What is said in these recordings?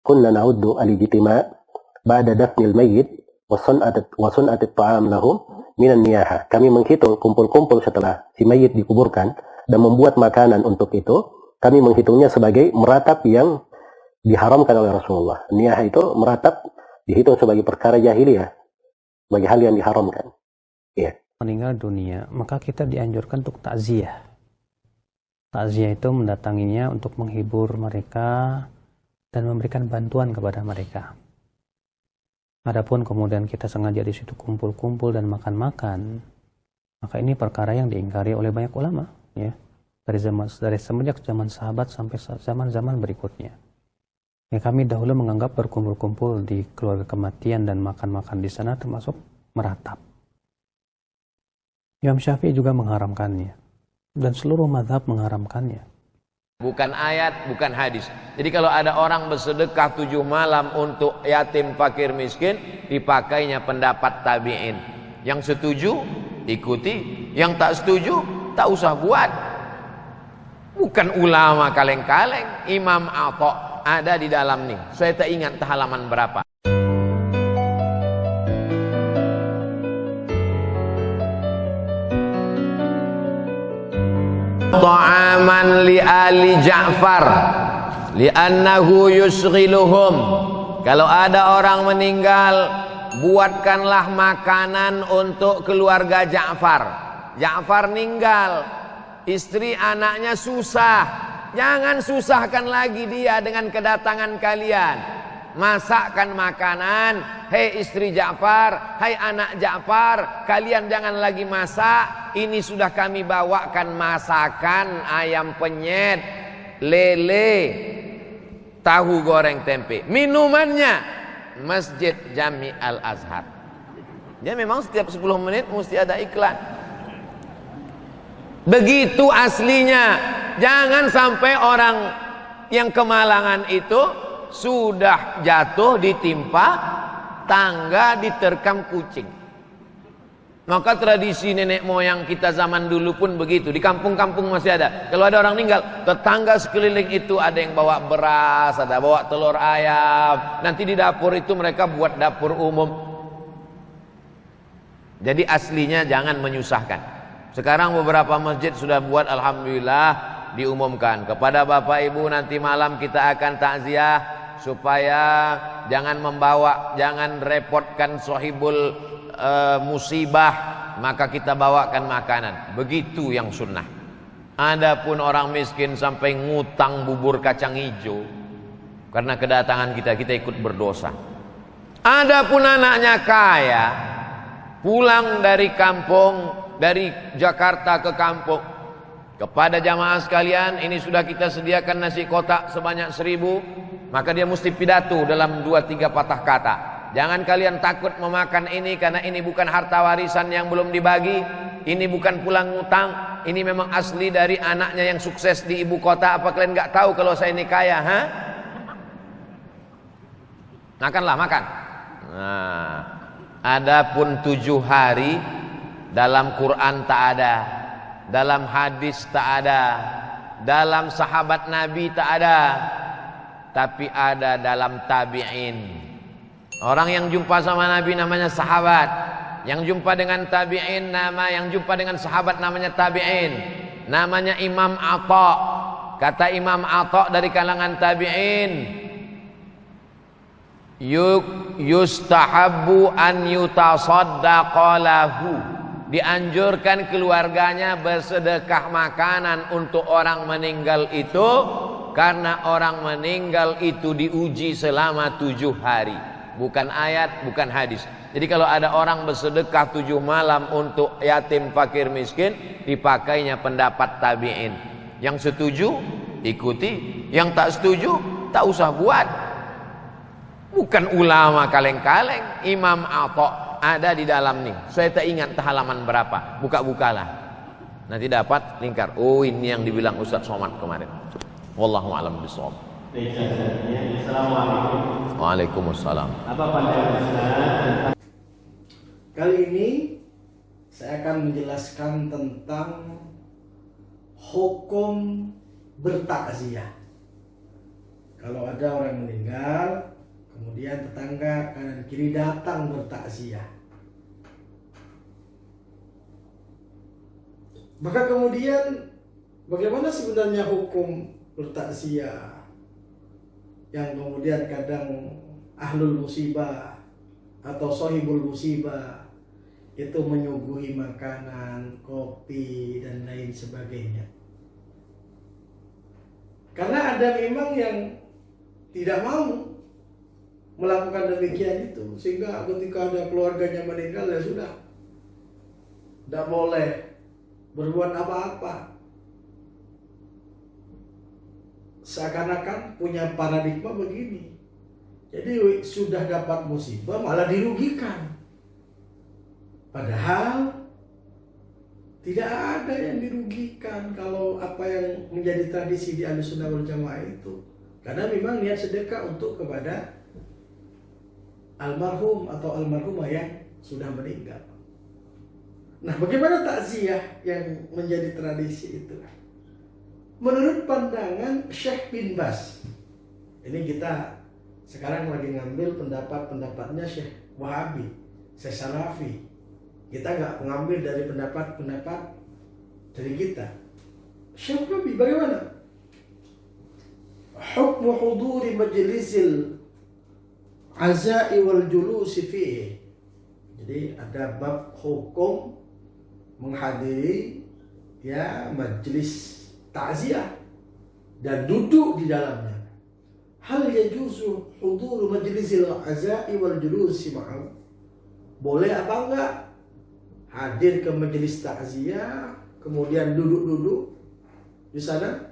kunna na'uddu al-ijtima' ba'da dafnil mayyit wa sun'at at-ta'am lahum minan niyaha. Kami menghitung kumpul-kumpul setelah si mayit dikuburkan dan membuat makanan untuk itu. Kami menghitungnya sebagai meratap yang diharamkan oleh Rasulullah. Niyah itu meratap dihitung sebagai perkara jahiliyah, sebagai hal yang diharamkan. Iya. Meninggal dunia, maka kita dianjurkan untuk takziah. Takziah itu mendatanginya untuk menghibur mereka dan memberikan bantuan kepada mereka. Adapun kemudian kita sengaja di situ kumpul-kumpul dan makan-makan, maka ini perkara yang diingkari oleh banyak ulama, ya. Dari semenjak zaman sahabat sampai zaman-zaman berikutnya. Ya, kami dahulu menganggap berkumpul-kumpul di keluarga kematian dan makan-makan di sana termasuk meratap. Imam Syafi'i juga mengharamkannya dan seluruh mazhab mengharamkannya. Bukan ayat, bukan hadis. Jadi kalau ada orang bersedekah 7 malam untuk yatim, fakir, miskin, dipakainya pendapat tabi'in. Yang setuju ikuti, yang tak setuju tak usah buat. Bukan ulama kaleng-kaleng. Imam Atha ada di dalam nih. Saya tak ingat halaman berapa. Ta'aman li ali Ja'far li'annahu yusghiluhum. Kalau ada orang meninggal, buatkanlah makanan untuk keluarga Ja'far. Ja'far meninggal, istri anaknya susah. Jangan susahkan lagi dia dengan kedatangan kalian. Masakkan makanan. Hei istri Ja'far, hai anak Ja'far, kalian jangan lagi masak. Ini sudah kami bawakan masakan ayam penyet, lele, tahu goreng tempe. Minumannya Masjid Jami Al-Azhar. Dia memang setiap 10 menit mesti ada iklan. Begitu aslinya. Jangan sampai orang yang kemalangan itu sudah jatuh ditimpa tangga, diterkam kucing. Maka tradisi nenek moyang kita zaman dulu pun begitu. Di kampung-kampung masih ada. Kalau ada orang meninggal, tetangga sekeliling itu ada yang bawa beras, ada bawa telur ayam. Nanti di dapur itu mereka buat dapur umum. Jadi aslinya jangan menyusahkan. Sekarang beberapa masjid sudah buat, alhamdulillah, diumumkan kepada bapak ibu nanti malam kita akan takziah, supaya jangan membawa, jangan repotkan sahibul musibah, maka kita bawakan makanan. Begitu yang sunnah. Adapun orang miskin sampai ngutang bubur kacang hijau karena kedatangan kita ikut berdosa. Adapun anaknya kaya, pulang dari kampung, dari Jakarta ke kampung, kepada jamaah sekalian, ini sudah kita sediakan nasi kotak sebanyak 1000, maka dia mesti pidato dalam 2-3 patah kata. Jangan kalian takut memakan ini, karena ini bukan harta warisan yang belum dibagi, ini bukan pulang ngutang, ini memang asli dari anaknya yang sukses di ibu kota. Apa kalian nggak tahu kalau saya ini kaya? Ha? Makanlah, makan. Nah, adapun 7 hari dalam Quran tak ada, dalam hadis tak ada, dalam sahabat Nabi tak ada, tapi ada dalam tabi'in. Orang yang jumpa sama Nabi namanya sahabat, yang jumpa dengan tabi'in yang jumpa dengan sahabat namanya tabi'in, namanya Imam Atha. Kata Imam Atha dari kalangan tabi'in, yustahabbu an yutasaddaqa lahu, dianjurkan keluarganya bersedekah makanan untuk orang meninggal itu, karena orang meninggal itu diuji selama 7 hari. Bukan ayat, bukan hadis. Jadi kalau ada orang bersedekah 7 malam untuk yatim, fakir, miskin, dipakainya pendapat tabi'in. Yang setuju ikuti, yang tak setuju tak usah buat. Bukan ulama kaleng-kaleng. Imam Atha ada di dalam nih. Saya tak ingat halaman berapa. Buka-bukalah, nanti dapat lingkar. Oh, ini yang dibilang Ustaz Somad kemarin. Wallahu a'lam bishawab. Assalamualaikum. Waalaikumsalam. Apa pandangan Ustaz? Kali ini saya akan menjelaskan tentang hukum bertakziah. Kalau ada orang meninggal, kemudian tetangga kanan kiri datang bertakziah. Maka kemudian bagaimana sebenarnya hukum bertakziah yang kemudian kadang ahlul musibah atau sohibul musibah itu menyuguhi makanan, kopi, dan lain sebagainya. Karena ada memang yang tidak mau melakukan demikian itu, sehingga ketika ada keluarganya meninggal ya sudah, tidak boleh berbuat apa-apa. Seakan-akan punya paradigma begini. Jadi sudah dapat musibah malah dirugikan. Padahal tidak ada yang dirugikan kalau apa yang menjadi tradisi di Ahlussunnah wal Jamaah itu. Karena memang niat sedekah untuk kepada almarhum atau almarhumah yang sudah meninggal. Nah, bagaimana takziah yang menjadi tradisi itu? Menurut pandangan Syekh bin Baz, ini kita sekarang lagi ngambil pendapat-pendapatnya Syekh Wahabi, Syekh Salafi. Kita nggak mengambil dari pendapat-pendapat dari kita. Syekh Wahabi bagaimana? Hukmu huduri majlisil azai wal julusi fihi. Jadi ada bab hukum menghadiri ya majlis takziah dan duduk di dalamnya. Hal yajuzu hudur majlisil azai wal julusi ma'am. Boleh apa enggak hadir ke majelis takziah kemudian duduk-duduk di sana?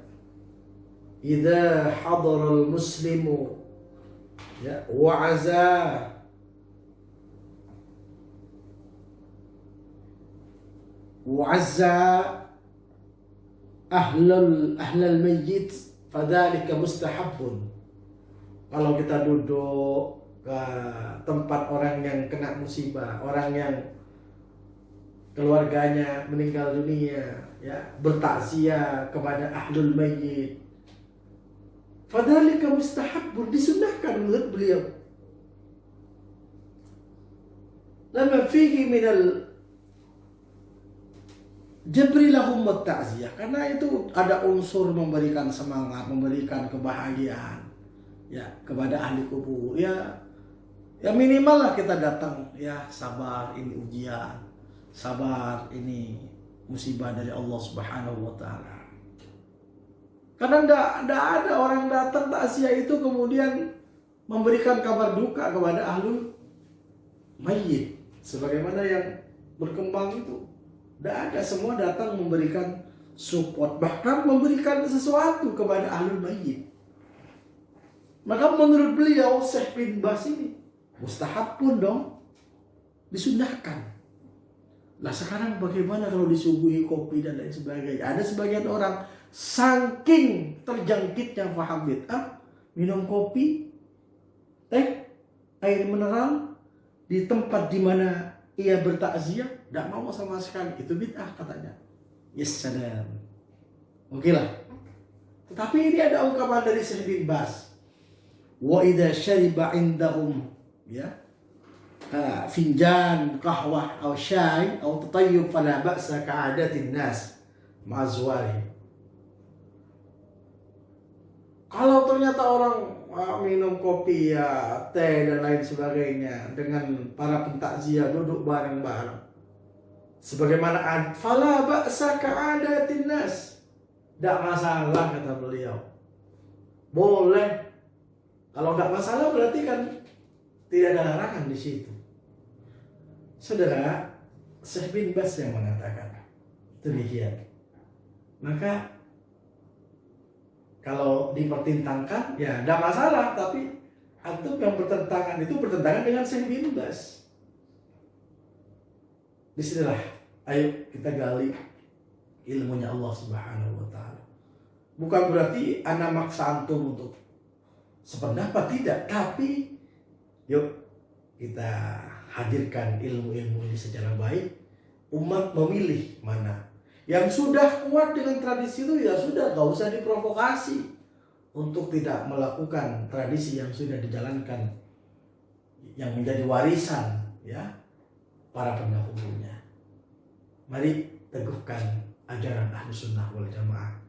Idza hadaral muslimu ya wa'aza ahlal mayyit fadzalika mustahabun. Kalau kita duduk ke tempat orang yang kena musibah, orang yang keluarganya meninggal dunia, ya, bertakziah kepada ahlul mayyit, fadzalika mustahabun, disunnahkan menurut beliau. Lama fihi minal jabri lahum ta'ziyah, karena itu ada unsur memberikan semangat, memberikan kebahagiaan ya kepada ahli kubur. Ya minimal lah kita datang, ya sabar, ini ujian, sabar, ini musibah dari Allah Subhanahu wa taala. Karena enggak ada orang datang takziah itu kemudian memberikan kabar duka kepada ahlul mayyit sebagaimana yang berkembang itu. Tidak ada, semua datang memberikan support, bahkan memberikan sesuatu kepada ahlul mayyit. Maka menurut beliau Syekh bin Baz ini mustahab pun dong, disunnahkan. Nah sekarang bagaimana kalau disuguhi kopi dan lain sebagainya? Ada sebagian orang saking terjangkitnya paham bid'ah, minum kopi, teh, air mineral di tempat di mana ia bertakziah, tidak mau sama sekali, itu bid'ah katanya. Yes, sadar. Oke lah. Tetapi ini ada ungkapan dari Syekh bin Baz. Wa idza syariba indahum ya finjan qahwah atau syai atau tatayyub fala ba'sa ka'adatin nas ma'azwari. Kalau ternyata orang minum kopi ya teh dan lain sebagainya dengan para pentakziah duduk bareng-bareng sebagaimana fala ba'sa ka'adatin nas, tidak masalah kata beliau, boleh. Kalau tidak masalah berarti kan tidak ada larangan di situ. Saudara, Syekh bin Baz yang mengatakan demikian. Maka kalau dipertentangkan ya tidak masalah, tapi antum yang bertentangan itu bertentangan dengan Syekh bin Baz. Disinilah ayo kita gali ilmunya Allah Subhanahu wa taala. Bukan berarti ana maksa antum untuk sependapat, tidak, tapi yuk kita hadirkan ilmu-ilmu ini secara baik. Umat memilih mana yang sudah kuat dengan tradisi itu, ya sudah, gak usah diprovokasi untuk tidak melakukan tradisi yang sudah dijalankan yang menjadi warisan ya para pendahulunya. Mari teguhkan ajaran Ahlus Sunnah wal Jamaah.